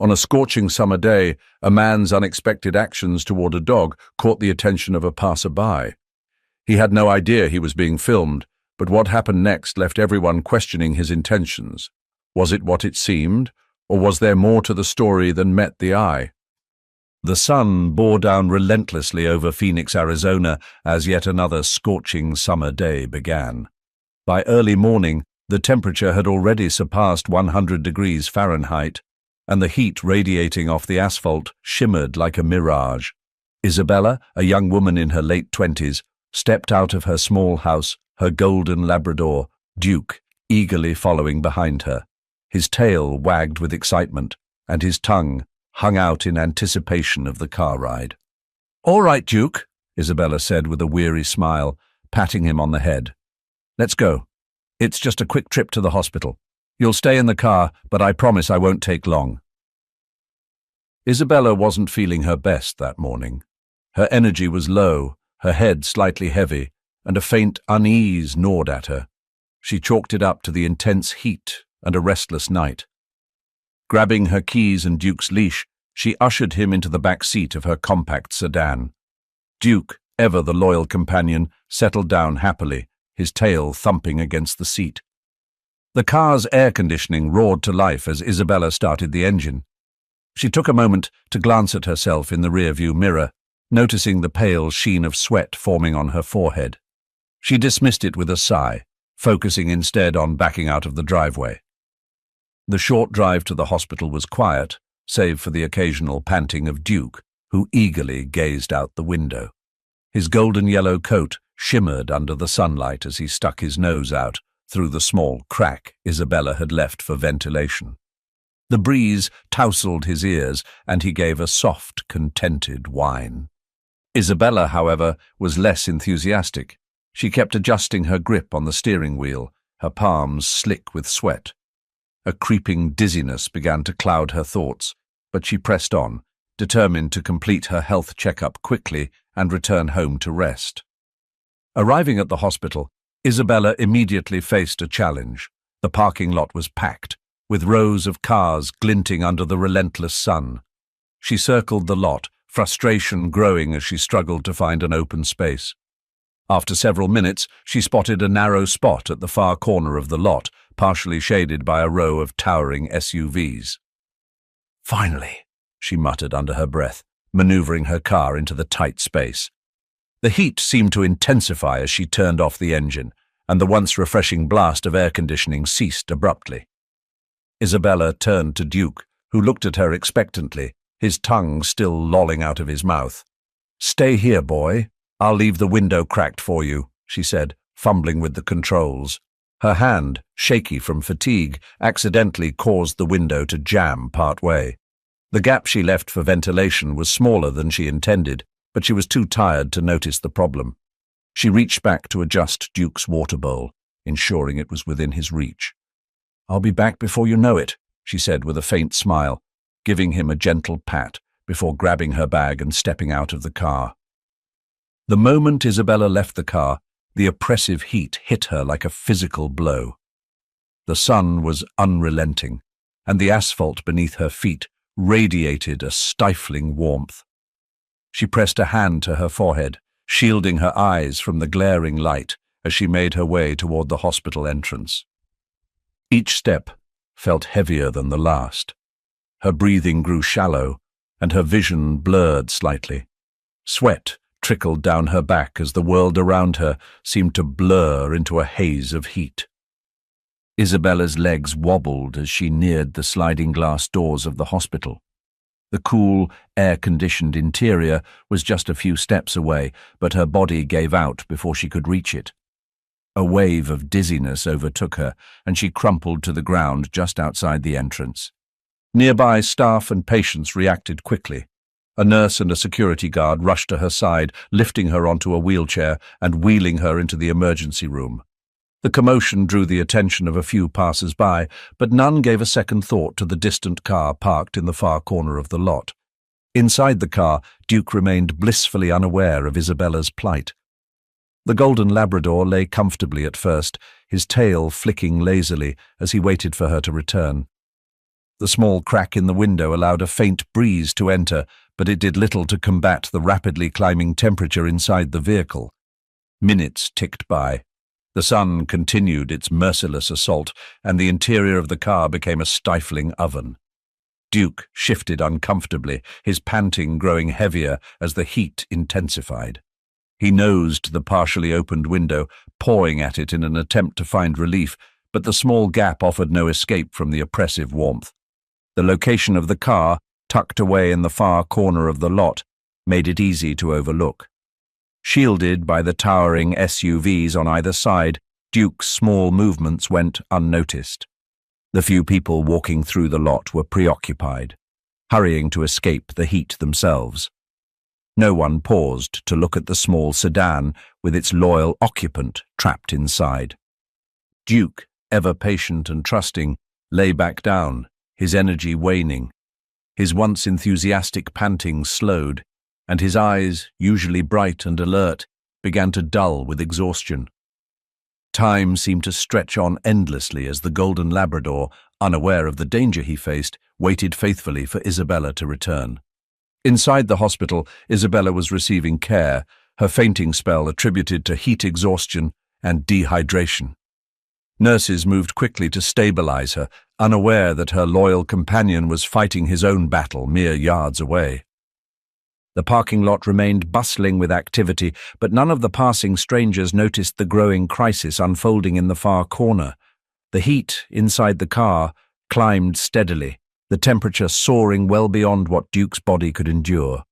On a scorching summer day, a man's unexpected actions toward a dog caught the attention of a passerby. He had no idea he was being filmed, but what happened next left everyone questioning his intentions. Was it what it seemed, or was there more to the story than met the eye? The sun bore down relentlessly over Phoenix, Arizona, as yet another scorching summer day began. By early morning, the temperature had already surpassed 100 degrees Fahrenheit, and the heat radiating off the asphalt shimmered like a mirage. Isabella, a young woman in her late 20s, stepped out of her small house, her golden Labrador, Duke, eagerly following behind her. His tail wagged with excitement, and his tongue hung out in anticipation of the car ride. "All right, Duke," Isabella said with a weary smile, patting him on the head. "Let's go. It's just a quick trip to the hospital. You'll stay in the car, but I promise I won't take long." Isabella wasn't feeling her best that morning. Her energy was low, her head slightly heavy, and a faint unease gnawed at her. She chalked it up to the intense heat and a restless night. Grabbing her keys and Duke's leash, she ushered him into the back seat of her compact sedan. Duke, ever the loyal companion, settled down happily, his tail thumping against the seat. The car's air conditioning roared to life as Isabella started the engine. She took a moment to glance at herself in the rearview mirror, noticing the pale sheen of sweat forming on her forehead. She dismissed it with a sigh, focusing instead on backing out of the driveway. The short drive to the hospital was quiet, save for the occasional panting of Duke, who eagerly gazed out the window. His golden-yellow coat shimmered under the sunlight as he stuck his nose out through the small crack Isabella had left for ventilation. The breeze tousled his ears, and he gave a soft, contented whine. Isabella, however, was less enthusiastic. She kept adjusting her grip on the steering wheel, her palms slick with sweat. A creeping dizziness began to cloud her thoughts, but she pressed on, determined to complete her health checkup quickly and return home to rest. Arriving at the hospital, Isabella immediately faced a challenge. The parking lot was packed, with rows of cars glinting under the relentless sun. She circled the lot, frustration growing as she struggled to find an open space. After several minutes, she spotted a narrow spot at the far corner of the lot, partially shaded by a row of towering SUVs. "Finally," she muttered under her breath, maneuvering her car into the tight space. The heat seemed to intensify as she turned off the engine, and the once refreshing blast of air conditioning ceased abruptly. Isabella turned to Duke, who looked at her expectantly, his tongue still lolling out of his mouth. "Stay here, boy. I'll leave the window cracked for you," she said, fumbling with the controls. Her hand, shaky from fatigue, accidentally caused the window to jam part way. The gap she left for ventilation was smaller than she intended, but she was too tired to notice the problem. She reached back to adjust Duke's water bowl, ensuring it was within his reach. "I'll be back before you know it," she said with a faint smile, giving him a gentle pat before grabbing her bag and stepping out of the car. The moment Isabella left the car, the oppressive heat hit her like a physical blow. The sun was unrelenting, and the asphalt beneath her feet radiated a stifling warmth. She pressed a hand to her forehead, shielding her eyes from the glaring light as she made her way toward the hospital entrance. Each step felt heavier than the last. Her breathing grew shallow, and her vision blurred slightly. Sweat trickled down her back as the world around her seemed to blur into a haze of heat. Isabella's legs wobbled as she neared the sliding glass doors of the hospital. The cool, air-conditioned interior was just a few steps away, but her body gave out before she could reach it. A wave of dizziness overtook her, and she crumpled to the ground just outside the entrance. Nearby staff and patients reacted quickly. A nurse and a security guard rushed to her side, lifting her onto a wheelchair and wheeling her into the emergency room. The commotion drew the attention of a few passers-by, but none gave a second thought to the distant car parked in the far corner of the lot. Inside the car, Duke remained blissfully unaware of Isabella's plight. The golden Labrador lay comfortably at first, his tail flicking lazily as he waited for her to return. The small crack in the window allowed a faint breeze to enter, but it did little to combat the rapidly climbing temperature inside the vehicle. Minutes ticked by. The sun continued its merciless assault, and the interior of the car became a stifling oven. Duke shifted uncomfortably, his panting growing heavier as the heat intensified. He nosed the partially opened window, pawing at it in an attempt to find relief, but the small gap offered no escape from the oppressive warmth. The location of the car, tucked away in the far corner of the lot, made it easy to overlook. Shielded by the towering SUVs on either side, Duke's small movements went unnoticed. The few people walking through the lot were preoccupied, hurrying to escape the heat themselves. No one paused to look at the small sedan with its loyal occupant trapped inside. Duke, ever patient and trusting, lay back down, his energy waning. His once enthusiastic panting slowed, and his eyes, usually bright and alert, began to dull with exhaustion. Time seemed to stretch on endlessly as the golden Labrador, unaware of the danger he faced, waited faithfully for Isabella to return. Inside the hospital, Isabella was receiving care, her fainting spell attributed to heat exhaustion and dehydration. Nurses moved quickly to stabilize her, unaware that her loyal companion was fighting his own battle mere yards away. The parking lot remained bustling with activity, but none of the passing strangers noticed the growing crisis unfolding in the far corner. The heat inside the car climbed steadily, the temperature soaring well beyond what Duke's body could endure.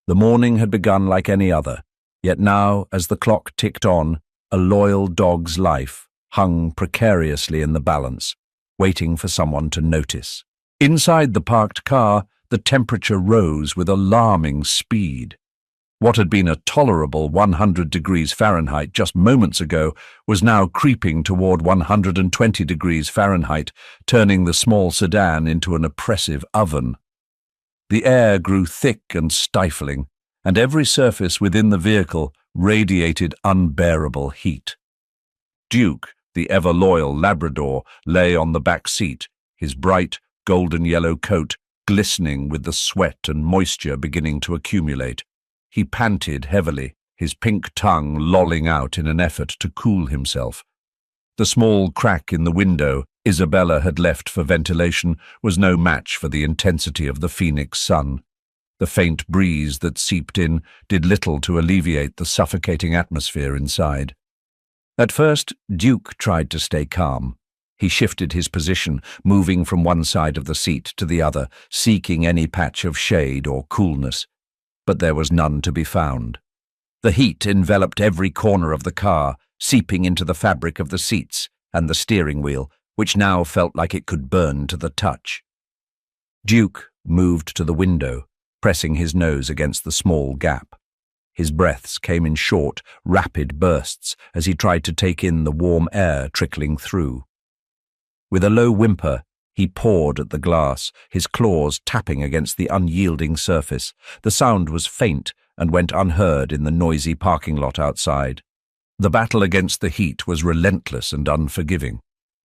The morning had begun like any other, yet now, as the clock ticked on, a loyal dog's life hung precariously in the balance, waiting for someone to notice. Inside the parked car, the temperature rose with alarming speed. What had been a tolerable 100 degrees Fahrenheit just moments ago was now creeping toward 120 degrees Fahrenheit, turning the small sedan into an oppressive oven. The air grew thick and stifling, and every surface within the vehicle radiated unbearable heat. Duke, the ever-loyal Labrador, lay on the back seat, his bright, golden-yellow coat glistening with the sweat and moisture beginning to accumulate. He panted heavily, his pink tongue lolling out in an effort to cool himself. The small crack in the window Isabella had left for ventilation was no match for the intensity of the Phoenix sun. The faint breeze that seeped in did little to alleviate the suffocating atmosphere inside. At first, Duke tried to stay calm. He shifted his position, moving from one side of the seat to the other, seeking any patch of shade or coolness. But there was none to be found. The heat enveloped every corner of the car, seeping into the fabric of the seats and the steering wheel, which now felt like it could burn to the touch. Duke moved to the window, pressing his nose against the small gap. His breaths came in short, rapid bursts as he tried to take in the warm air trickling through. With a low whimper, he pawed at the glass, his claws tapping against the unyielding surface. The sound was faint and went unheard in the noisy parking lot outside. The battle against the heat was relentless and unforgiving.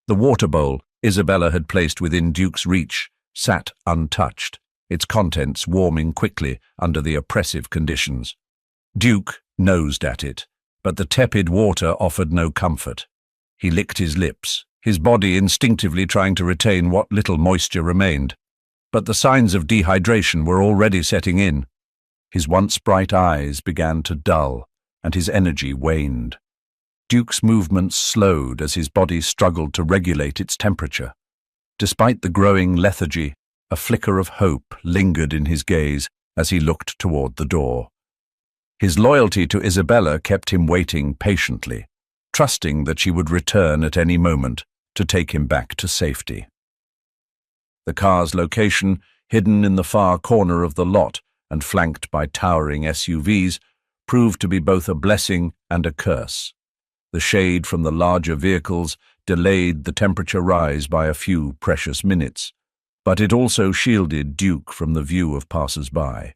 The water bowl Isabella had placed within Duke's reach sat untouched, its contents warming quickly under the oppressive conditions. Duke nosed at it, but the tepid water offered no comfort. He licked his lips, his body instinctively trying to retain what little moisture remained. But the signs of dehydration were already setting in. His once bright eyes began to dull, and his energy waned. Duke's movements slowed as his body struggled to regulate its temperature. Despite the growing lethargy, a flicker of hope lingered in his gaze as he looked toward the door. His loyalty to Isabella kept him waiting patiently, trusting that she would return at any moment to take him back to safety. The car's location, hidden in the far corner of the lot and flanked by towering SUVs, proved to be both a blessing and a curse. The shade from the larger vehicles delayed the temperature rise by a few precious minutes, but it also shielded Duke from the view of passers-by.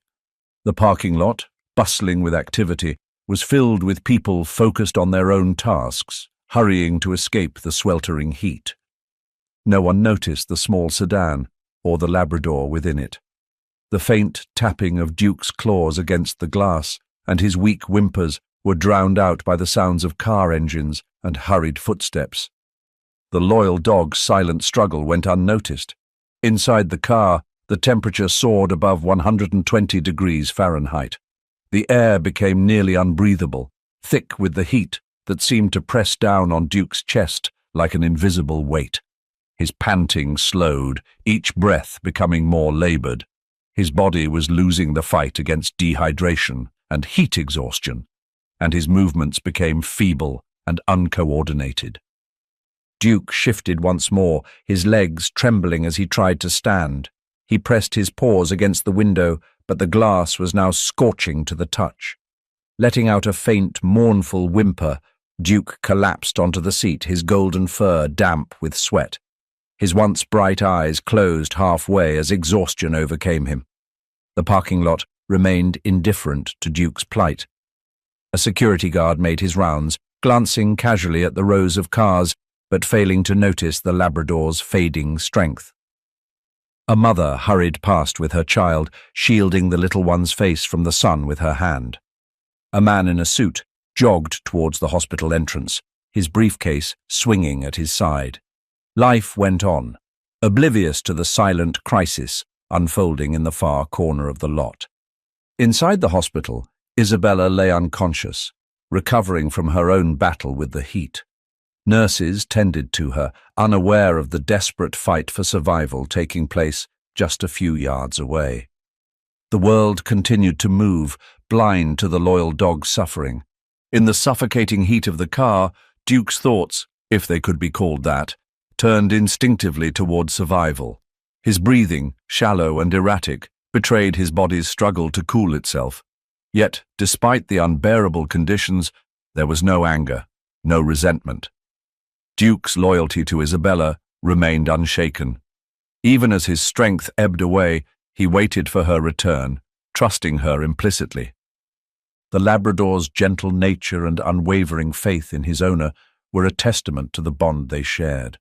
The parking lot, bustling with activity, was filled with people focused on their own tasks, hurrying to escape the sweltering heat. No one noticed the small sedan, or the Labrador within it. The faint tapping of Duke's claws against the glass and his weak whimpers were drowned out by the sounds of car engines and hurried footsteps. The loyal dog's silent struggle went unnoticed. Inside the car, the temperature soared above 120 degrees Fahrenheit. The air became nearly unbreathable, thick with the heat that seemed to press down on Duke's chest like an invisible weight. His panting slowed, each breath becoming more labored. His body was losing the fight against dehydration and heat exhaustion, and his movements became feeble and uncoordinated. Duke shifted once more, his legs trembling as he tried to stand. He pressed his paws against the window, but the glass was now scorching to the touch. Letting out a faint, mournful whimper, Duke collapsed onto the seat, his golden fur damp with sweat. His once bright eyes closed halfway as exhaustion overcame him. The parking lot remained indifferent to Duke's plight. A security guard made his rounds, glancing casually at the rows of cars, but failing to notice the Labrador's fading strength. A mother hurried past with her child, shielding the little one's face from the sun with her hand. A man in a suit jogged towards the hospital entrance, his briefcase swinging at his side. Life went on, oblivious to the silent crisis unfolding in the far corner of the lot. Inside the hospital, Isabella lay unconscious, recovering from her own battle with the heat. Nurses tended to her, unaware of the desperate fight for survival taking place just a few yards away. The world continued to move, blind to the loyal dog's suffering. In the suffocating heat of the car, Duke's thoughts, if they could be called that, turned instinctively toward survival. His breathing, shallow and erratic, betrayed his body's struggle to cool itself. Yet, despite the unbearable conditions, there was no anger, no resentment. Duke's loyalty to Isabella remained unshaken. Even as his strength ebbed away, he waited for her return, trusting her implicitly. The Labrador's gentle nature and unwavering faith in his owner were a testament to the bond they shared.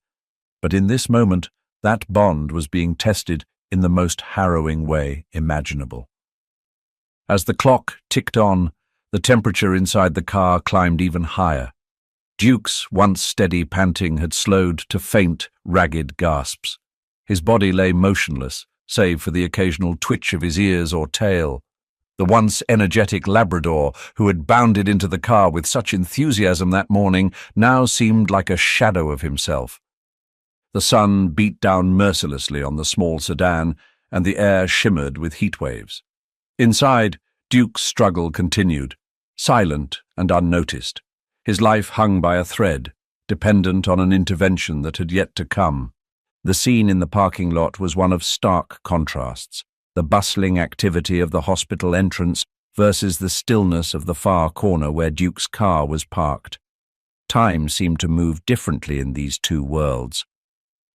But in this moment, that bond was being tested in the most harrowing way imaginable. As the clock ticked on, the temperature inside the car climbed even higher. Duke's once steady panting had slowed to faint, ragged gasps. His body lay motionless, save for the occasional twitch of his ears or tail. The once energetic Labrador, who had bounded into the car with such enthusiasm that morning, now seemed like a shadow of himself. The sun beat down mercilessly on the small sedan, and the air shimmered with heat waves. Inside, Duke's struggle continued, silent and unnoticed. His life hung by a thread, dependent on an intervention that had yet to come. The scene in the parking lot was one of stark contrasts, the bustling activity of the hospital entrance versus the stillness of the far corner where Duke's car was parked. Time seemed to move differently in these two worlds.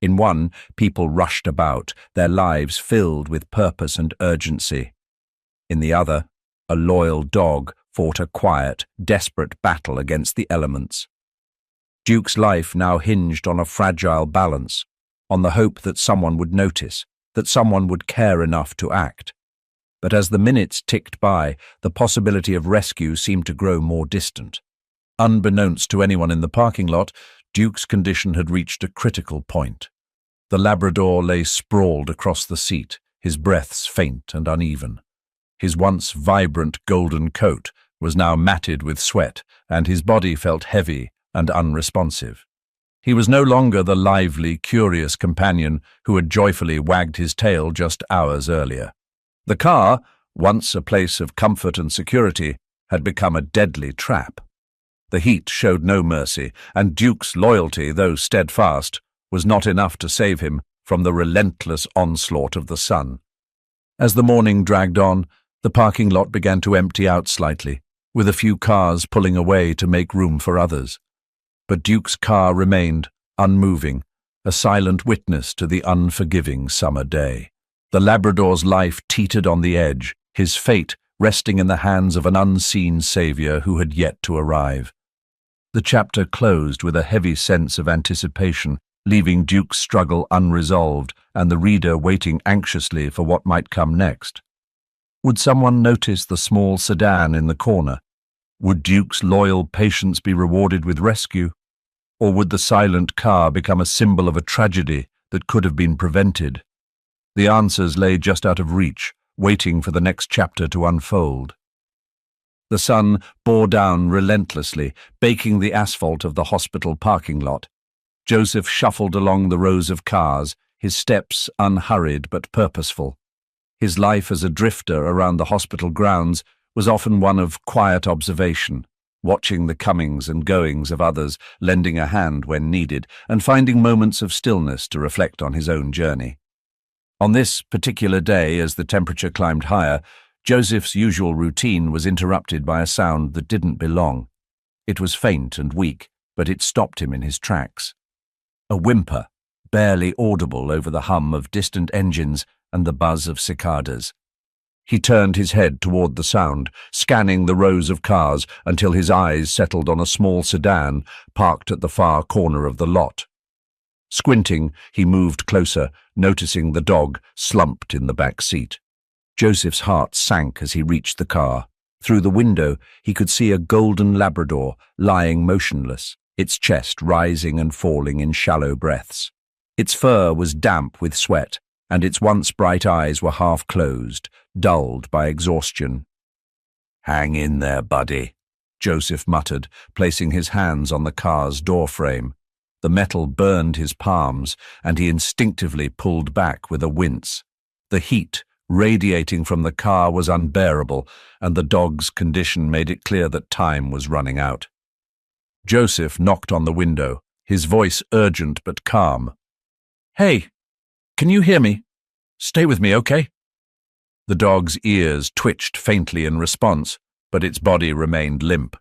In one, people rushed about, their lives filled with purpose and urgency. In the other, a loyal dog fought a quiet, desperate battle against the elements. Duke's life now hinged on a fragile balance, on the hope that someone would notice, that someone would care enough to act. But as the minutes ticked by, the possibility of rescue seemed to grow more distant. Unbeknownst to anyone in the parking lot, Duke's condition had reached a critical point. The Labrador lay sprawled across the seat, his breaths faint and uneven. His once vibrant golden coat was now matted with sweat, and his body felt heavy and unresponsive. He was no longer the lively, curious companion who had joyfully wagged his tail just hours earlier. The car, once a place of comfort and security, had become a deadly trap. The heat showed no mercy, and Duke's loyalty, though steadfast, was not enough to save him from the relentless onslaught of the sun. As the morning dragged on, the parking lot began to empty out slightly, with a few cars pulling away to make room for others. But Duke's car remained, unmoving, a silent witness to the unforgiving summer day. The Labrador's life teetered on the edge, his fate resting in the hands of an unseen savior who had yet to arrive. The chapter closed with a heavy sense of anticipation leaving Duke's struggle unresolved and the reader waiting anxiously for what might come next. Would someone notice the small sedan in the corner? Would Duke's loyal patience be rewarded with rescue? Or would the silent car become a symbol of a tragedy that could have been prevented? The answers lay just out of reach, waiting for the next chapter to unfold. The sun bore down relentlessly, baking the asphalt of the hospital parking lot. Joseph shuffled along the rows of cars, his steps unhurried but purposeful. His life as a drifter around the hospital grounds was often one of quiet observation, watching the comings and goings of others, lending a hand when needed, and finding moments of stillness to reflect on his own journey. On this particular day, as the temperature climbed higher, Joseph's usual routine was interrupted by a sound that didn't belong. It was faint and weak, but it stopped him in his tracks. A whimper, barely audible over the hum of distant engines and the buzz of cicadas. He turned his head toward the sound, scanning the rows of cars until his eyes settled on a small sedan parked at the far corner of the lot. Squinting, he moved closer, noticing the dog slumped in the back seat. Joseph's heart sank as he reached the car. Through the window, he could see a golden Labrador lying motionless, its chest rising and falling in shallow breaths. Its fur was damp with sweat, and its once bright eyes were half closed, dulled by exhaustion. "Hang in there, buddy," Joseph muttered, placing his hands on the car's doorframe. The metal burned his palms, and he instinctively pulled back with a wince. The heat radiating from the car was unbearable, and the dog's condition made it clear that time was running out. Joseph knocked on the window, his voice urgent but calm. "Hey, can you hear me? Stay with me, okay?" The dog's ears twitched faintly in response, but its body remained limp.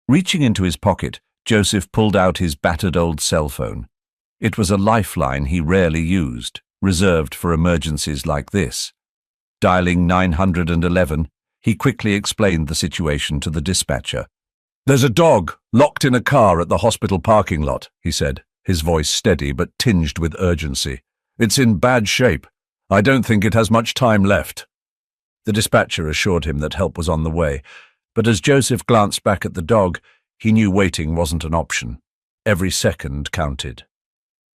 Reaching into his pocket, Joseph pulled out his battered old cell phone. It was a lifeline he rarely used, reserved for emergencies like this. Dialing 911, he quickly explained the situation to the dispatcher. "There's a dog locked in a car at the hospital parking lot," he said, his voice steady but tinged with urgency. "It's in bad shape. I don't think it has much time left." The dispatcher assured him that help was on the way, but as Joseph glanced back at the dog, he knew waiting wasn't an option. Every second counted.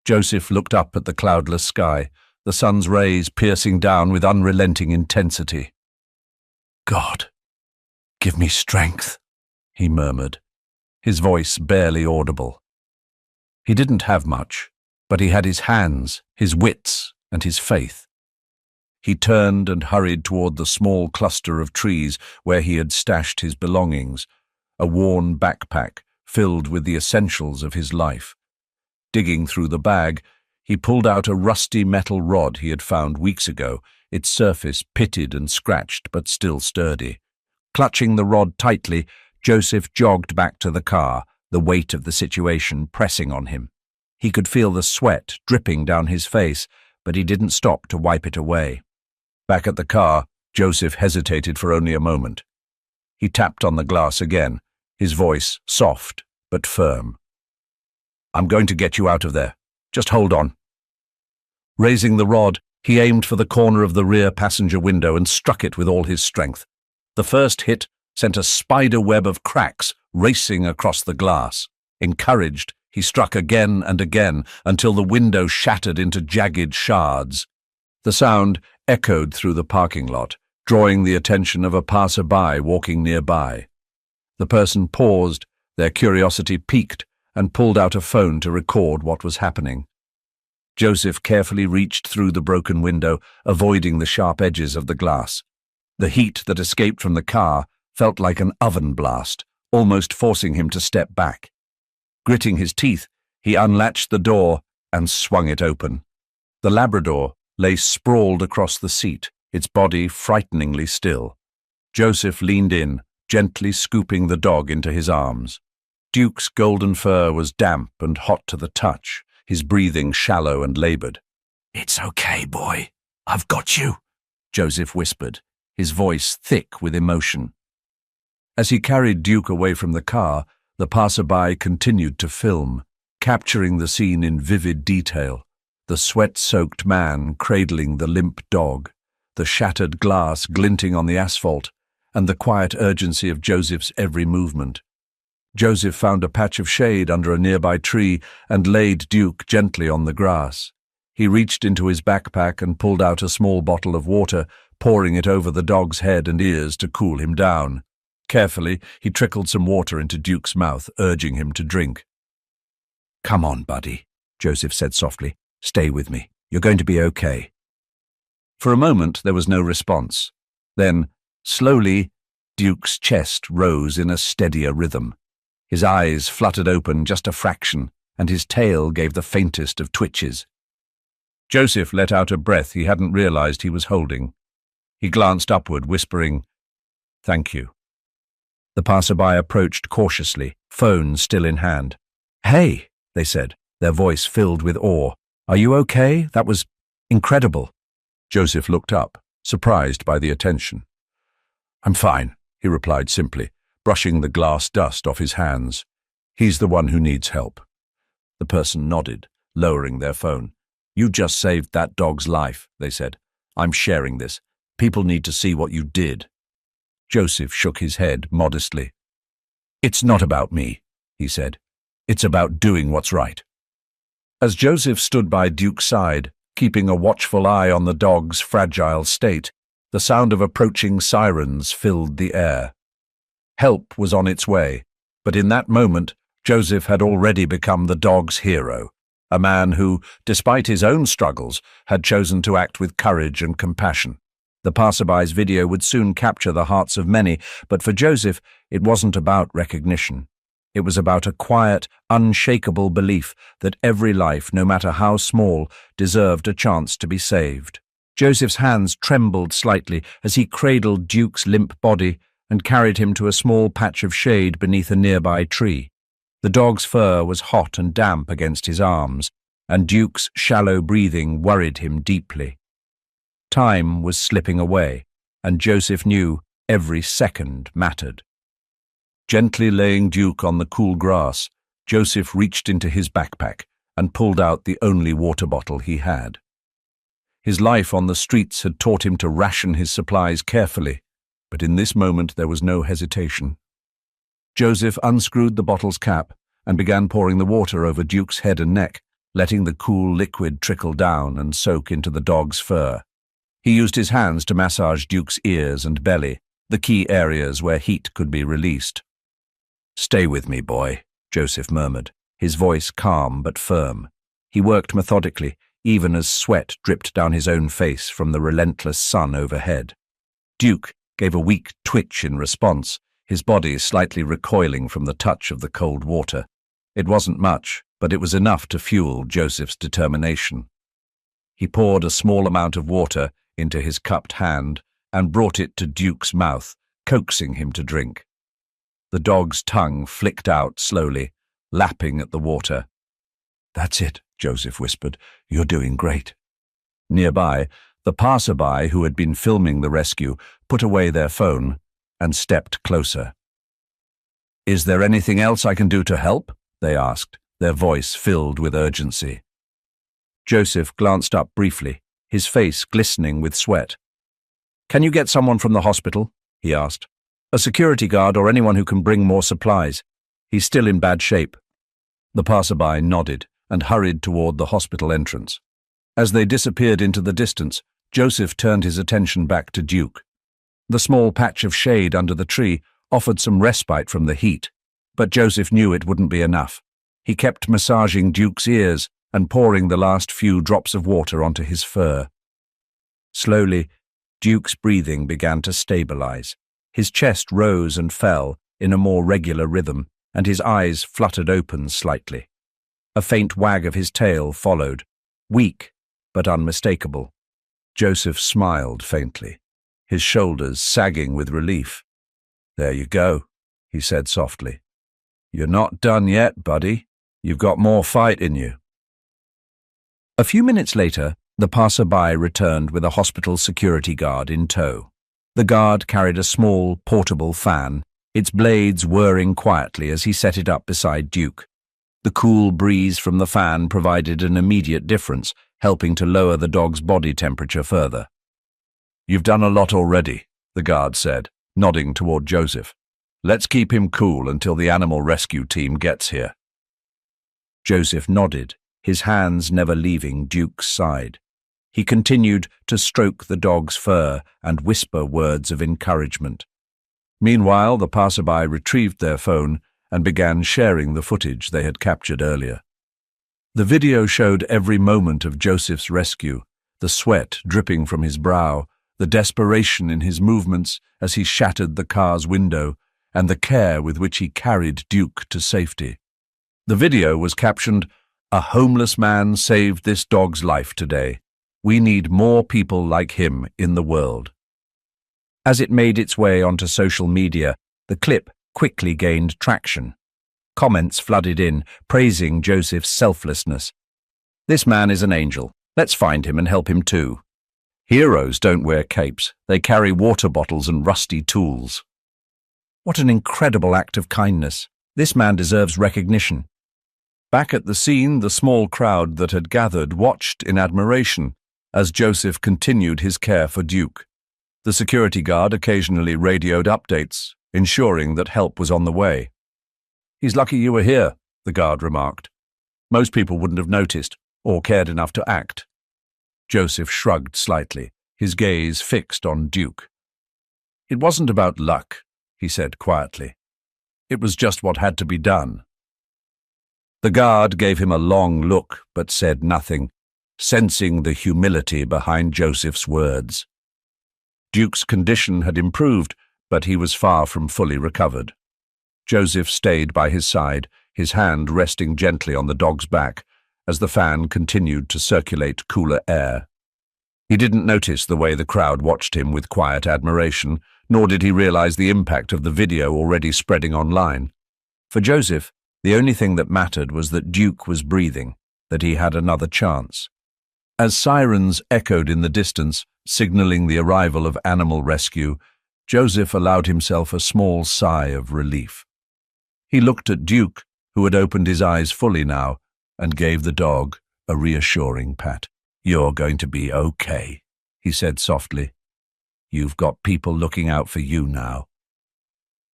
Joseph looked up at the cloudless sky, the sun's rays piercing down with unrelenting intensity. "God, give me strength," he murmured, his voice barely audible. He didn't have much, but he had his hands, his wits, and his faith. He turned and hurried toward the small cluster of trees where he had stashed his belongings, a worn backpack filled with the essentials of his life. Digging through the bag, he pulled out a rusty metal rod he had found weeks ago, its surface pitted and scratched but still sturdy. Clutching the rod tightly, Joseph jogged back to the car, the weight of the situation pressing on him. He could feel the sweat dripping down his face, but he didn't stop to wipe it away. Back at the car, Joseph hesitated for only a moment. He tapped on the glass again, his voice soft but firm. "I'm going to get you out of there. Just hold on." Raising the rod, he aimed for the corner of the rear passenger window and struck it with all his strength. The first hit sent a spider web of cracks racing across the glass. Encouraged, he struck again and again until the window shattered into jagged shards. The sound echoed through the parking lot, drawing the attention of a passerby walking nearby. The person paused, their curiosity piqued, and pulled out a phone to record what was happening. Joseph carefully reached through the broken window, avoiding the sharp edges of the glass. The heat that escaped from the car felt like an oven blast, almost forcing him to step back. Gritting his teeth, he unlatched the door and swung it open. The Labrador lay sprawled across the seat, its body frighteningly still. Joseph leaned in, gently scooping the dog into his arms. Duke's golden fur was damp and hot to the touch, his breathing shallow and labored. "It's okay, boy. I've got you," Joseph whispered, his voice thick with emotion. As he carried Duke away from the car, the passerby continued to film, capturing the scene in vivid detail. The sweat-soaked man cradling the limp dog, the shattered glass glinting on the asphalt, and the quiet urgency of Joseph's every movement. Joseph found a patch of shade under a nearby tree and laid Duke gently on the grass. He reached into his backpack and pulled out a small bottle of water, pouring it over the dog's head and ears to cool him down. Carefully, he trickled some water into Duke's mouth, urging him to drink. "Come on, buddy," Joseph said softly. "Stay with me. You're going to be okay." For a moment, there was no response. Then, slowly, Duke's chest rose in a steadier rhythm. His eyes fluttered open just a fraction, and his tail gave the faintest of twitches. Joseph let out a breath he hadn't realized he was holding. He glanced upward, whispering, "Thank you." The passerby approached cautiously, phone still in hand. "Hey," they said, their voice filled with awe. "Are you okay? That was incredible." Joseph looked up, surprised by the attention. "I'm fine," he replied simply, brushing the glass dust off his hands. "He's the one who needs help." The person nodded, lowering their phone. "You just saved that dog's life," they said. "I'm sharing this. People need to see what you did." Joseph shook his head modestly. "It's not about me," he said. "It's about doing what's right." As Joseph stood by Duke's side, keeping a watchful eye on the dog's fragile state, the sound of approaching sirens filled the air. Help was on its way, but in that moment, Joseph had already become the dog's hero, a man who, despite his own struggles, had chosen to act with courage and compassion. The passerby's video would soon capture the hearts of many, but for Joseph, it wasn't about recognition. It was about a quiet, unshakable belief that every life, no matter how small, deserved a chance to be saved. Joseph's hands trembled slightly as he cradled Duke's limp body and carried him to a small patch of shade beneath a nearby tree. The dog's fur was hot and damp against his arms, and Duke's shallow breathing worried him deeply. Time was slipping away, and Joseph knew every second mattered. Gently laying Duke on the cool grass, Joseph reached into his backpack and pulled out the only water bottle he had. His life on the streets had taught him to ration his supplies carefully, but in this moment there was no hesitation. Joseph unscrewed the bottle's cap and began pouring the water over Duke's head and neck, letting the cool liquid trickle down and soak into the dog's fur. He used his hands to massage Duke's ears and belly, the key areas where heat could be released. "Stay with me, boy," Joseph murmured, his voice calm but firm. He worked methodically, even as sweat dripped down his own face from the relentless sun overhead. Duke gave a weak twitch in response, his body slightly recoiling from the touch of the cold water. It wasn't much, but it was enough to fuel Joseph's determination. He poured a small amount of water into his cupped hand and brought it to Duke's mouth, coaxing him to drink. The dog's tongue flicked out slowly, lapping at the water. "That's it," Joseph whispered. "You're doing great." Nearby, the passerby who had been filming the rescue put away their phone and stepped closer. "Is there anything else I can do to help?" they asked, their voice filled with urgency. Joseph glanced up briefly, his face glistening with sweat. "Can you get someone from the hospital?" he asked. "A security guard or anyone who can bring more supplies. He's still in bad shape." The passerby nodded and hurried toward the hospital entrance. As they disappeared into the distance, Joseph turned his attention back to Duke. The small patch of shade under the tree offered some respite from the heat, but Joseph knew it wouldn't be enough. He kept massaging Duke's ears and pouring the last few drops of water onto his fur. Slowly, Duke's breathing began to stabilize. His chest rose and fell in a more regular rhythm, and his eyes fluttered open slightly. A faint wag of his tail followed, weak but unmistakable. Joseph smiled faintly, his shoulders sagging with relief. "There you go," he said softly. "You're not done yet, buddy. You've got more fight in you." A few minutes later, the passerby returned with a hospital security guard in tow. The guard carried a small, portable fan, its blades whirring quietly as he set it up beside Duke. The cool breeze from the fan provided an immediate difference, helping to lower the dog's body temperature further. "You've done a lot already," the guard said, nodding toward Joseph. "Let's keep him cool until the animal rescue team gets here." Joseph nodded, his hands never leaving Duke's side. He continued to stroke the dog's fur and whisper words of encouragement. Meanwhile, the passerby retrieved their phone and began sharing the footage they had captured earlier. The video showed every moment of Joseph's rescue, the sweat dripping from his brow, the desperation in his movements as he shattered the car's window, and the care with which he carried Duke to safety. The video was captioned, "A homeless man saved this dog's life today. We need more people like him in the world." As it made its way onto social media, the clip quickly gained traction. Comments flooded in, praising Joseph's selflessness. "This man is an angel. Let's find him and help him too. Heroes don't wear capes. They carry water bottles and rusty tools. What an incredible act of kindness. This man deserves recognition." Back at the scene, the small crowd that had gathered watched in admiration as Joseph continued his care for Duke. The security guard occasionally radioed updates, ensuring that help was on the way. "He's lucky you were here," the guard remarked. "Most people wouldn't have noticed or cared enough to act." Joseph shrugged slightly, his gaze fixed on Duke. "It wasn't about luck," he said quietly. "It was just what had to be done." The guard gave him a long look but said nothing, sensing the humility behind Joseph's words. Duke's condition had improved, but he was far from fully recovered. Joseph stayed by his side, his hand resting gently on the dog's back as the fan continued to circulate cooler air. He didn't notice the way the crowd watched him with quiet admiration, nor did he realize the impact of the video already spreading online. For Joseph, the only thing that mattered was that Duke was breathing, that he had another chance. As sirens echoed in the distance, signaling the arrival of animal rescue, Joseph allowed himself a small sigh of relief. He looked at Duke, who had opened his eyes fully now, and gave the dog a reassuring pat. "You're going to be okay," he said softly. "You've got people looking out for you now."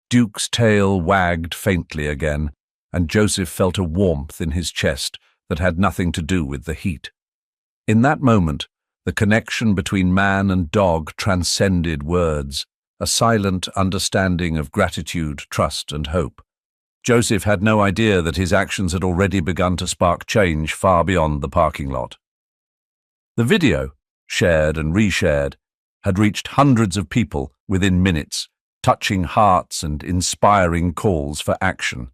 Duke's tail wagged faintly again, and Joseph felt a warmth in his chest that had nothing to do with the heat. In that moment, the connection between man and dog transcended words, a silent understanding of gratitude, trust, and hope. Joseph had no idea that his actions had already begun to spark change far beyond the parking lot. The video, shared and reshared, had reached hundreds of people within minutes, touching hearts and inspiring calls for action.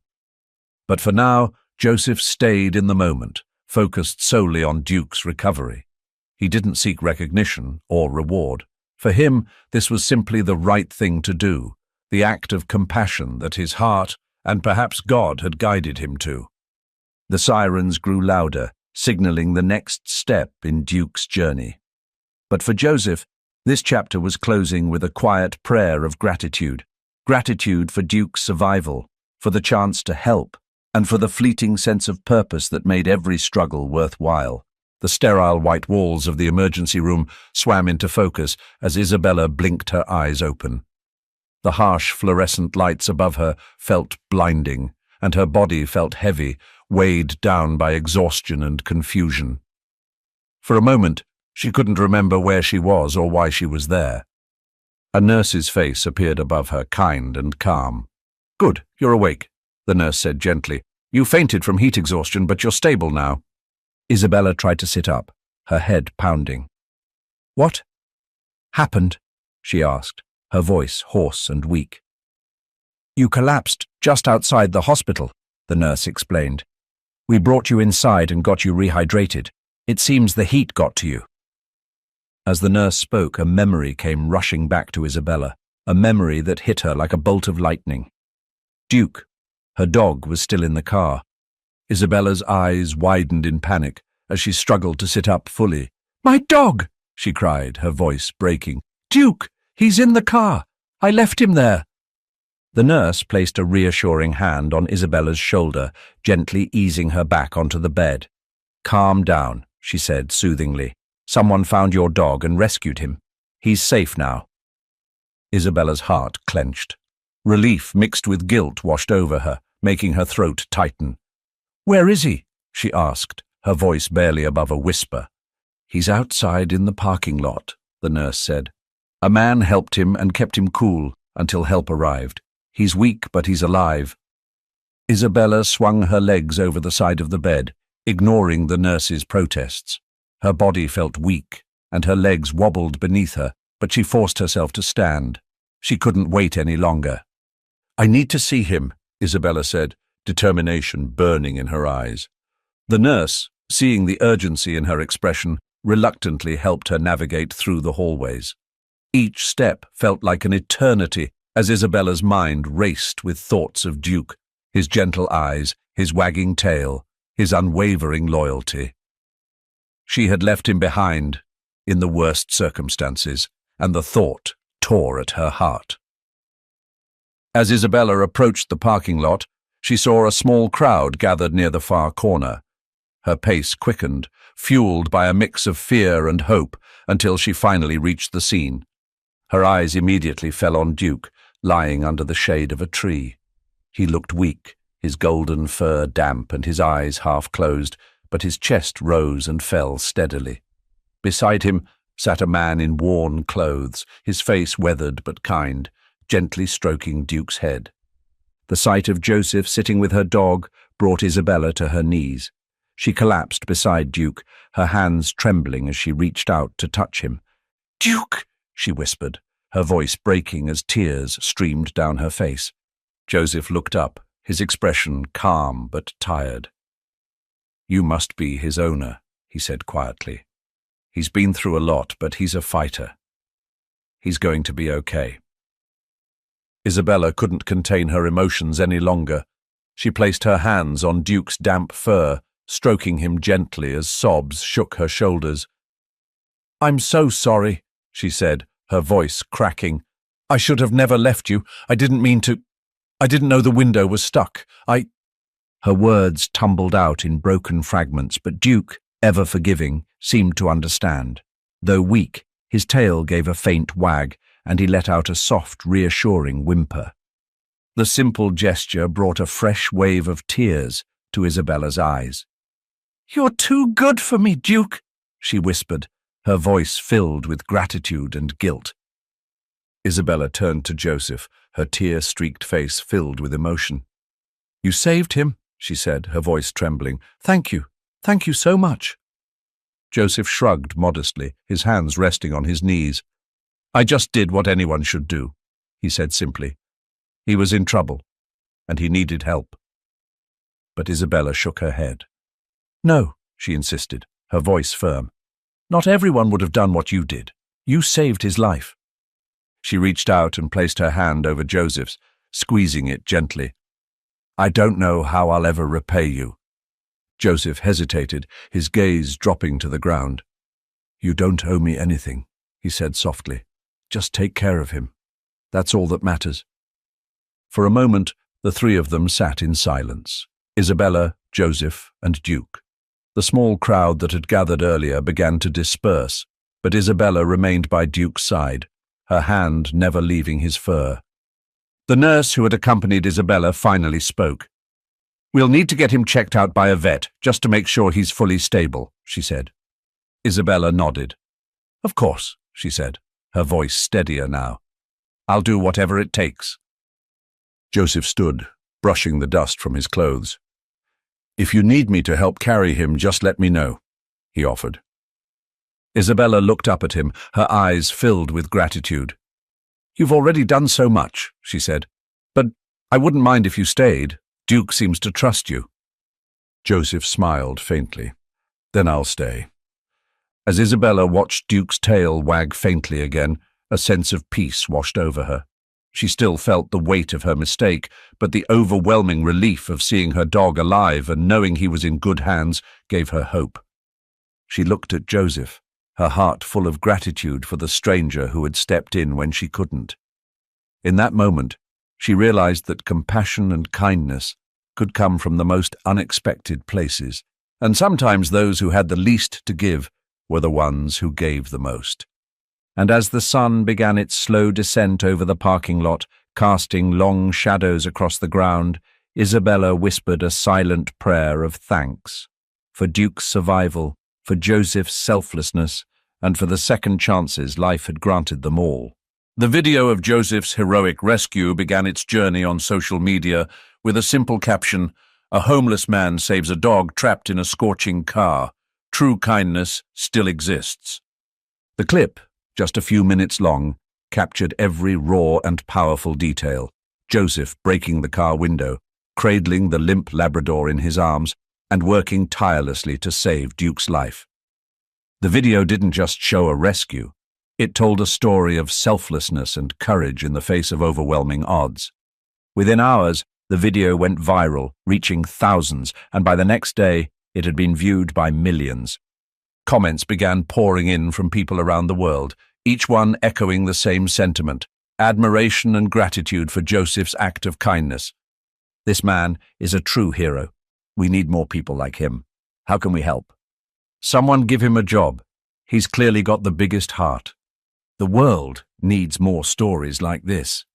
But for now, Joseph stayed in the moment, focused solely on Duke's recovery. He didn't seek recognition or reward. For him, this was simply the right thing to do, the act of compassion that his heart and perhaps God had guided him to. The sirens grew louder, signaling the next step in Duke's journey. But for Joseph, this chapter was closing with a quiet prayer of gratitude. Gratitude for Duke's survival, for the chance to help, and for the fleeting sense of purpose that made every struggle worthwhile. The sterile white walls of the emergency room swam into focus as Isabella blinked her eyes open. The harsh fluorescent lights above her felt blinding, and her body felt heavy, weighed down by exhaustion and confusion. For a moment, she couldn't remember where she was or why she was there. A nurse's face appeared above her, kind and calm. "Good, you're awake," the nurse said gently. "You fainted from heat exhaustion, but you're stable now." Isabella tried to sit up, her head pounding. "What happened?" she asked, her voice hoarse and weak. "You collapsed just outside the hospital," the nurse explained. "We brought you inside and got you rehydrated. It seems the heat got to you." As the nurse spoke, a memory came rushing back to Isabella, a memory that hit her like a bolt of lightning. Duke, her dog, was still in the car. Isabella's eyes widened in panic as she struggled to sit up fully. "My dog!" she cried, her voice breaking. "Duke! He's in the car! I left him there!" The nurse placed a reassuring hand on Isabella's shoulder, gently easing her back onto the bed. "Calm down," she said soothingly. "Someone found your dog and rescued him. He's safe now." Isabella's heart clenched. Relief mixed with guilt washed over her, making her throat tighten. "Where is he?" she asked, her voice barely above a whisper. "He's outside in the parking lot," the nurse said. "A man helped him and kept him cool until help arrived. He's weak, but he's alive." Isabella swung her legs over the side of the bed, ignoring the nurse's protests. Her body felt weak, and her legs wobbled beneath her, but she forced herself to stand. She couldn't wait any longer. "I need to see him," Isabella said, determination burning in her eyes. The nurse, seeing the urgency in her expression, reluctantly helped her navigate through the hallways. Each step felt like an eternity as Isabella's mind raced with thoughts of Duke, his gentle eyes, his wagging tail, his unwavering loyalty. She had left him behind in the worst circumstances, and the thought tore at her heart. As Isabella approached the parking lot, she saw a small crowd gathered near the far corner. Her pace quickened, fueled by a mix of fear and hope, until she finally reached the scene. Her eyes immediately fell on Duke, lying under the shade of a tree. He looked weak, his golden fur damp and his eyes half closed, but his chest rose and fell steadily. Beside him sat a man in worn clothes, his face weathered but kind, gently stroking Duke's head. The sight of Joseph sitting with her dog brought Isabella to her knees. She collapsed beside Duke, her hands trembling as she reached out to touch him. "Duke!" she whispered, her voice breaking as tears streamed down her face. Joseph looked up, his expression calm but tired. "You must be his owner," he said quietly. "He's been through a lot, but he's a fighter. He's going to be okay." Isabella couldn't contain her emotions any longer. She placed her hands on Duke's damp fur, stroking him gently as sobs shook her shoulders. "I'm so sorry," she said, her voice cracking. "I should have never left you. I didn't mean to. I didn't know the window was stuck. Her words tumbled out in broken fragments, but Duke, ever forgiving, seemed to understand. Though weak, his tail gave a faint wag, and he let out a soft, reassuring whimper. The simple gesture brought a fresh wave of tears to Isabella's eyes. "You're too good for me, Duke," she whispered, her voice filled with gratitude and guilt. Isabella turned to Joseph, her tear-streaked face filled with emotion. "You saved him," she said, her voice trembling. "Thank you. Thank you so much." Joseph shrugged modestly, his hands resting on his knees. "I just did what anyone should do," he said simply. He was in trouble, and he needed help. But Isabella shook her head. "No," she insisted, her voice firm. "Not everyone would have done what you did. You saved his life." She reached out and placed her hand over Joseph's, squeezing it gently. "I don't know how I'll ever repay you." Joseph hesitated, his gaze dropping to the ground. "You don't owe me anything," he said softly. "Just take care of him. That's all that matters." For a moment, the three of them sat in silence. Isabella, Joseph, and Duke. The small crowd that had gathered earlier began to disperse, but Isabella remained by Duke's side, her hand never leaving his fur. The nurse who had accompanied Isabella finally spoke. "We'll need to get him checked out by a vet, just to make sure he's fully stable," she said. Isabella nodded. "Of course," she said, her voice steadier now. "I'll do whatever it takes." Joseph stood, brushing the dust from his clothes. "If you need me to help carry him, just let me know," he offered. Isabella looked up at him, her eyes filled with gratitude. "You've already done so much," she said. "But I wouldn't mind if you stayed. Duke seems to trust you." Joseph smiled faintly. "Then I'll stay." As Isabella watched Duke's tail wag faintly again, a sense of peace washed over her. She still felt the weight of her mistake, but the overwhelming relief of seeing her dog alive and knowing he was in good hands gave her hope. She looked at Joseph, her heart full of gratitude for the stranger who had stepped in when she couldn't. In that moment, She realized that compassion and kindness could come from the most unexpected places, and sometimes those who had the least to give were the ones who gave the most. And as the sun began its slow descent over the parking lot, casting long shadows across the ground, Isabella whispered a silent prayer of thanks for Duke's survival, for Joseph's selflessness, and for the second chances life had granted them all. The video of Joseph's heroic rescue began its journey on social media with a simple caption, "A homeless man saves a dog trapped in a scorching car. True kindness still exists." The clip, just a few minutes long, captured every raw and powerful detail. Joseph breaking the car window, cradling the limp Labrador in his arms, and working tirelessly to save Duke's life. The video didn't just show a rescue. It told a story of selflessness and courage in the face of overwhelming odds. Within hours, the video went viral, reaching thousands, and by the next day, it had been viewed by millions. Comments began pouring in from people around the world, each one echoing the same sentiment: admiration and gratitude for Joseph's act of kindness. "This man is a true hero. We need more people like him. How can we help? Someone give him a job. He's clearly got the biggest heart." The world needs more stories like this.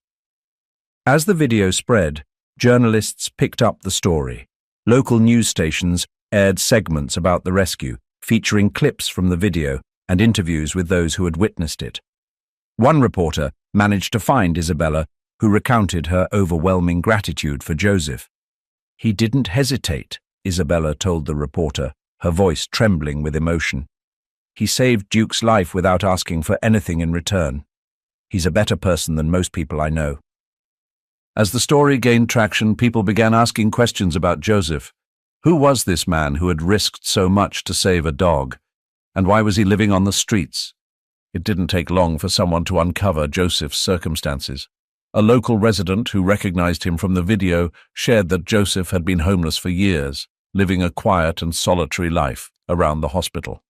As the video spread, journalists picked up the story. Local news stations aired segments about the rescue, featuring clips from the video and interviews with those who had witnessed it. One reporter managed to find Isabella, who recounted her overwhelming gratitude for Joseph. "He didn't hesitate," Isabella told the reporter, her voice trembling with emotion. "He saved Duke's life without asking for anything in return. He's a better person than most people I know." As the story gained traction, people began asking questions about Joseph. Who was this man who had risked so much to save a dog? And why was he living on the streets? It didn't take long for someone to uncover Joseph's circumstances. A local resident who recognized him from the video shared that Joseph had been homeless for years, living a quiet and solitary life around the hospital.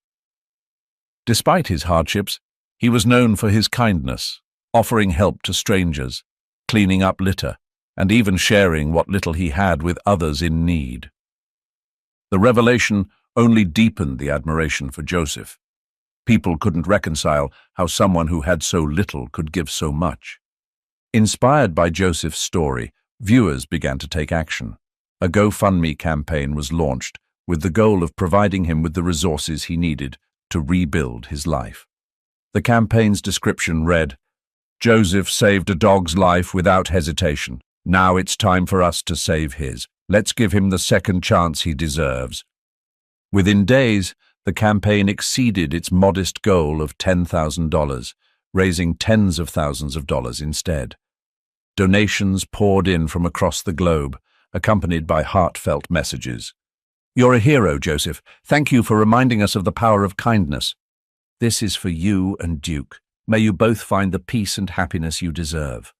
Despite his hardships, he was known for his kindness, offering help to strangers, cleaning up litter, and even sharing what little he had with others in need. The revelation only deepened the admiration for Joseph. People couldn't reconcile how someone who had so little could give so much. Inspired by Joseph's story, viewers began to take action. A GoFundMe campaign was launched with the goal of providing him with the resources he needed to rebuild his life. The campaign's description read, "Joseph saved a dog's life without hesitation. Now it's time for us to save his. Let's give him the second chance he deserves." Within days, the campaign exceeded its modest goal of $10,000, raising tens of thousands of dollars instead. Donations poured in from across the globe, accompanied by heartfelt messages. "You're a hero, Joseph. Thank you for reminding us of the power of kindness. This is for you and Duke. May you both find the peace and happiness you deserve.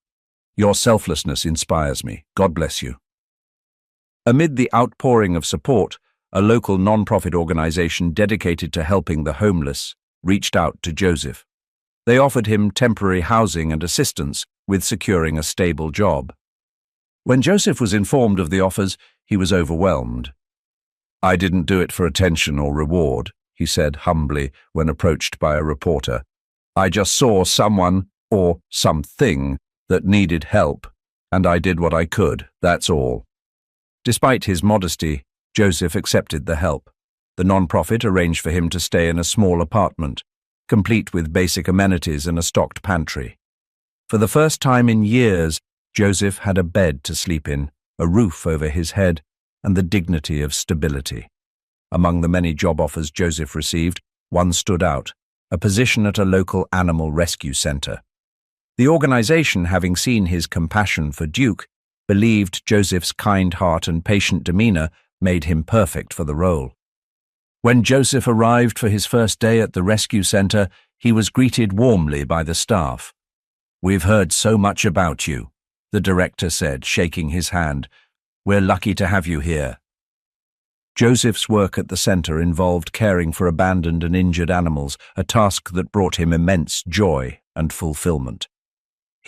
Your selflessness inspires me. God bless you." Amid the outpouring of support, a local non-profit organization dedicated to helping the homeless reached out to Joseph. They offered him temporary housing and assistance with securing a stable job. When Joseph was informed of the offers, he was overwhelmed. "I didn't do it for attention or reward," he said humbly when approached by a reporter. "I just saw someone, or something, that needed help, and I did what I could, that's all." Despite his modesty, Joseph accepted the help. The non-profit arranged for him to stay in a small apartment, complete with basic amenities and a stocked pantry. For the first time in years, Joseph had a bed to sleep in, a roof over his head, and the dignity of stability. Among the many job offers Joseph received, one stood out: a position at a local animal rescue center. The organization, having seen his compassion for Duke, believed Joseph's kind heart and patient demeanor made him perfect for the role. When Joseph arrived for his first day at the rescue center, he was greeted warmly by the staff. "We've heard so much about you," the director said, shaking his hand. "We're lucky to have you here." Joseph's work at the center involved caring for abandoned and injured animals, a task that brought him immense joy and fulfillment.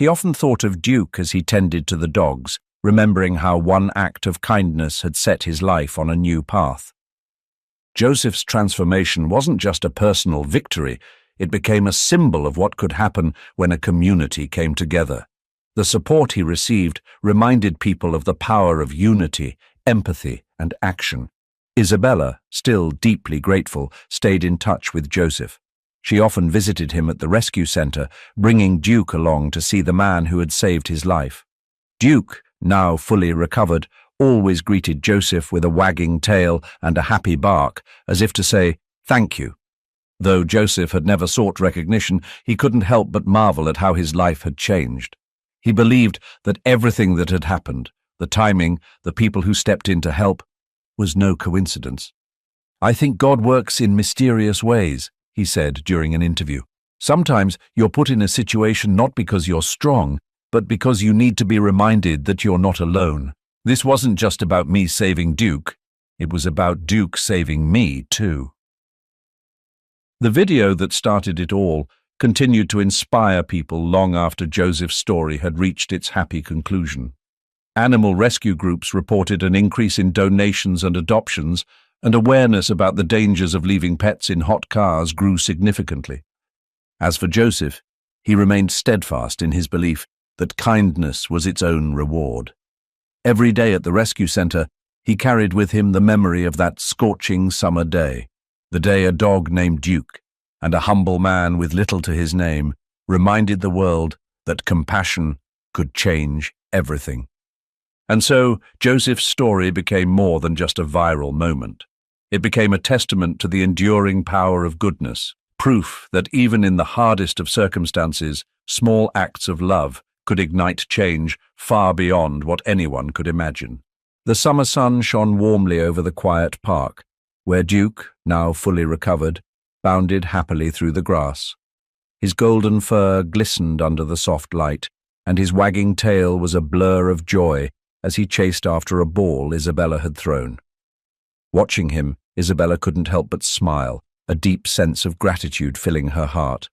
He often thought of Duke as he tended to the dogs, remembering how one act of kindness had set his life on a new path. Joseph's transformation wasn't just a personal victory, it became a symbol of what could happen when a community came together. The support he received reminded people of the power of unity, empathy, and action. Isabella, still deeply grateful, stayed in touch with Joseph. She often visited him at the rescue center, bringing Duke along to see the man who had saved his life. Duke, now fully recovered, always greeted Joseph with a wagging tail and a happy bark, as if to say, "Thank you." Though Joseph had never sought recognition, he couldn't help but marvel at how his life had changed. He believed that everything that had happened, the timing, the people who stepped in to help, was no coincidence. "I think God works in mysterious ways," he said during an interview. "Sometimes you're put in a situation not because you're strong, but because you need to be reminded that you're not alone. This wasn't just about me saving Duke, it was about Duke saving me too." The video that started it all continued to inspire people long after Joseph's story had reached its happy conclusion. Animal rescue groups reported an increase in donations and adoptions, and awareness about the dangers of leaving pets in hot cars grew significantly. As for Joseph, he remained steadfast in his belief that kindness was its own reward. Every day at the rescue center, he carried with him the memory of that scorching summer day, the day a dog named Duke, and a humble man with little to his name, reminded the world that compassion could change everything. And so, Joseph's story became more than just a viral moment. It became a testament to the enduring power of goodness, proof that even in the hardest of circumstances, small acts of love could ignite change far beyond what anyone could imagine. The summer sun shone warmly over the quiet park, where Duke, now fully recovered, bounded happily through the grass. His golden fur glistened under the soft light, and his wagging tail was a blur of joy as he chased after a ball Isabella had thrown. Watching him, Isabella couldn't help but smile, a deep sense of gratitude filling her heart.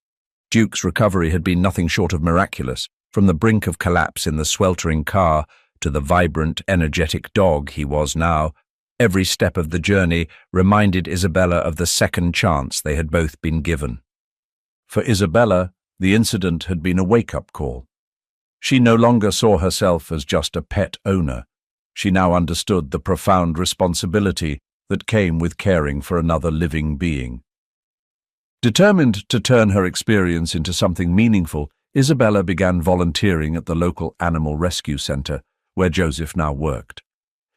Duke's recovery had been nothing short of miraculous. From the brink of collapse in the sweltering car to the vibrant, energetic dog he was now, every step of the journey reminded Isabella of the second chance they had both been given. For Isabella, the incident had been a wake-up call. She no longer saw herself as just a pet owner. She now understood the profound responsibility that came with caring for another living being. Determined to turn her experience into something meaningful, Isabella began volunteering at the local animal rescue center, where Joseph now worked.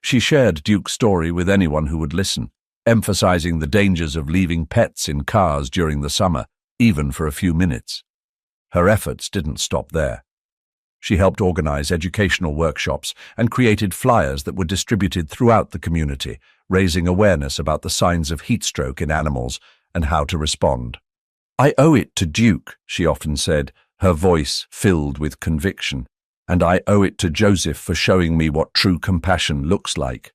She shared Duke's story with anyone who would listen, emphasizing the dangers of leaving pets in cars during the summer, even for a few minutes. Her efforts didn't stop there. She helped organize educational workshops and created flyers that were distributed throughout the community, raising awareness about the signs of heat stroke in animals and how to respond. "I owe it to Duke," she often said, her voice filled with conviction, "and I owe it to Joseph for showing me what true compassion looks like."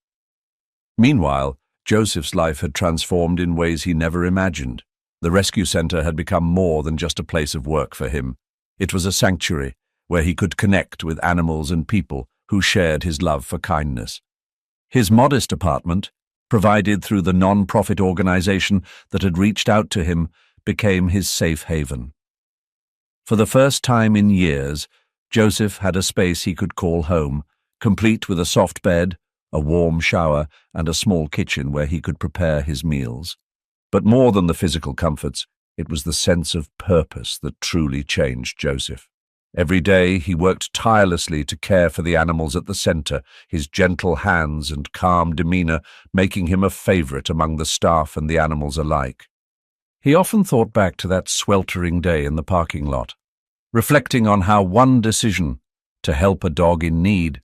Meanwhile, Joseph's life had transformed in ways he never imagined. The rescue center had become more than just a place of work for him. It was a sanctuary where he could connect with animals and people who shared his love for kindness. His modest apartment, provided through the non-profit organization that had reached out to him, became his safe haven. For the first time in years, Joseph had a space he could call home, complete with a soft bed, a warm shower, and a small kitchen where he could prepare his meals. But more than the physical comforts, it was the sense of purpose that truly changed Joseph. Every day he worked tirelessly to care for the animals at the center, his gentle hands and calm demeanor making him a favorite among the staff and the animals alike. He often thought back to that sweltering day in the parking lot, reflecting on how one decision, to help a dog in need,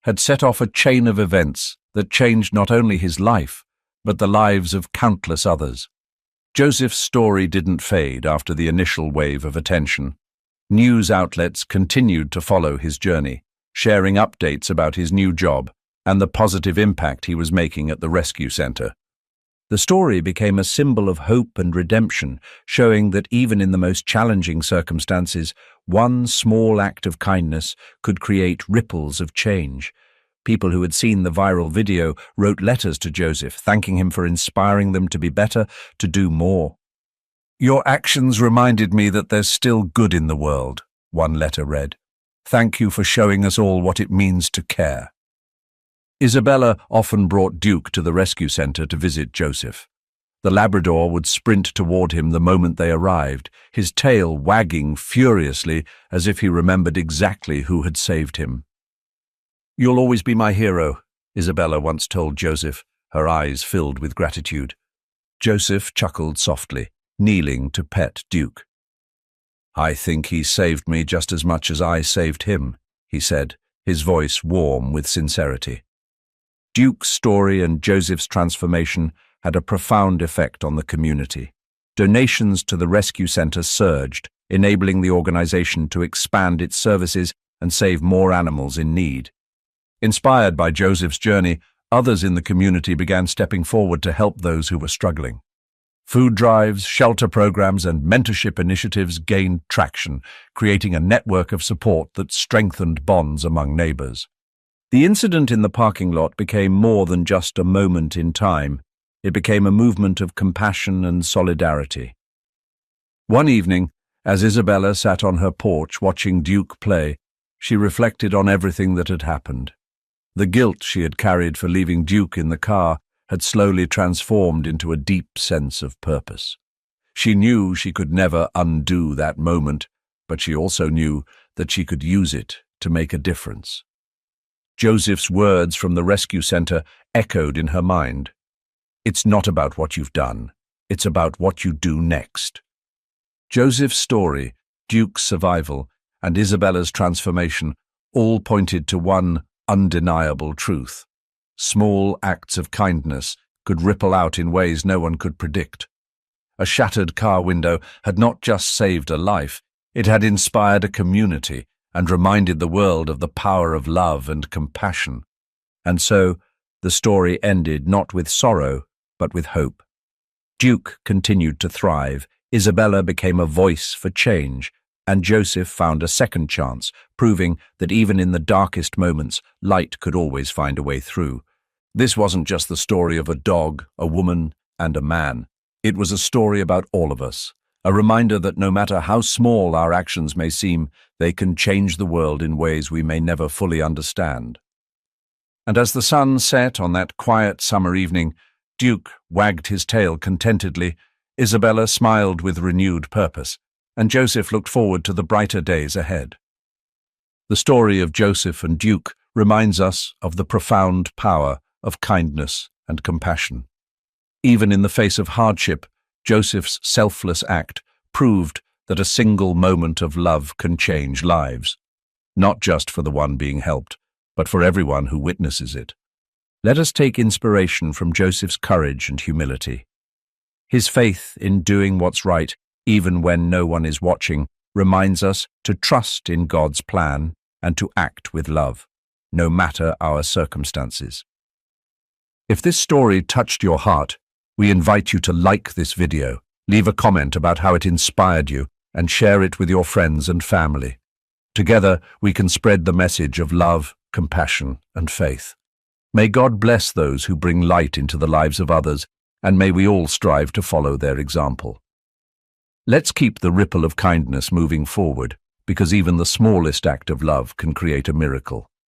had set off a chain of events that changed not only his life, but the lives of countless others. Joseph's story didn't fade after the initial wave of attention. News outlets continued to follow his journey, sharing updates about his new job and the positive impact he was making at the rescue center. The story became a symbol of hope and redemption, showing that even in the most challenging circumstances, one small act of kindness could create ripples of change. People who had seen the viral video wrote letters to Joseph, thanking him for inspiring them to be better, to do more. "Your actions reminded me that there's still good in the world," one letter read. "Thank you for showing us all what it means to care." Isabella often brought Duke to the rescue center to visit Joseph. The Labrador would sprint toward him the moment they arrived, his tail wagging furiously as if he remembered exactly who had saved him. "You'll always be my hero," Isabella once told Joseph, her eyes filled with gratitude. Joseph chuckled softly, kneeling to pet Duke. "I think he saved me just as much as I saved him," he said, his voice warm with sincerity. Duke's story and Joseph's transformation had a profound effect on the community. Donations to the rescue center surged, enabling the organization to expand its services and save more animals in need. Inspired by Joseph's journey, others in the community began stepping forward to help those who were struggling. Food drives, shelter programs, and mentorship initiatives gained traction, creating a network of support that strengthened bonds among neighbors. The incident in the parking lot became more than just a moment in time. It became a movement of compassion and solidarity. One evening, as Isabella sat on her porch watching Duke play, she reflected on everything that had happened. The guilt she had carried for leaving Duke in the car had slowly transformed into a deep sense of purpose. She knew she could never undo that moment, but she also knew that she could use it to make a difference. Joseph's words from the rescue center echoed in her mind. "It's not about what you've done. It's about what you do next." Joseph's story, Duke's survival, and Isabella's transformation all pointed to one undeniable truth. Small acts of kindness could ripple out in ways no one could predict. A shattered car window had not just saved a life, it had inspired a community and reminded the world of the power of love and compassion. And so, the story ended not with sorrow, but with hope. Duke continued to thrive, Isabella became a voice for change, and Joseph found a second chance, proving that even in the darkest moments, light could always find a way through. This wasn't just the story of a dog, a woman, and a man. It was a story about all of us, a reminder that no matter how small our actions may seem, they can change the world in ways we may never fully understand. And as the sun set on that quiet summer evening, Duke wagged his tail contentedly, Isabella smiled with renewed purpose, and Joseph looked forward to the brighter days ahead. The story of Joseph and Duke reminds us of the profound power of kindness and compassion. Even in the face of hardship, Joseph's selfless act proved that a single moment of love can change lives, not just for the one being helped, but for everyone who witnesses it. Let us take inspiration from Joseph's courage and humility. His faith in doing what's right, even when no one is watching, reminds us to trust in God's plan and to act with love, no matter our circumstances. If this story touched your heart, we invite you to like this video, leave a comment about how it inspired you, and share it with your friends and family. Together, we can spread the message of love, compassion, and faith. May God bless those who bring light into the lives of others, and may we all strive to follow their example. Let's keep the ripple of kindness moving forward, because even the smallest act of love can create a miracle.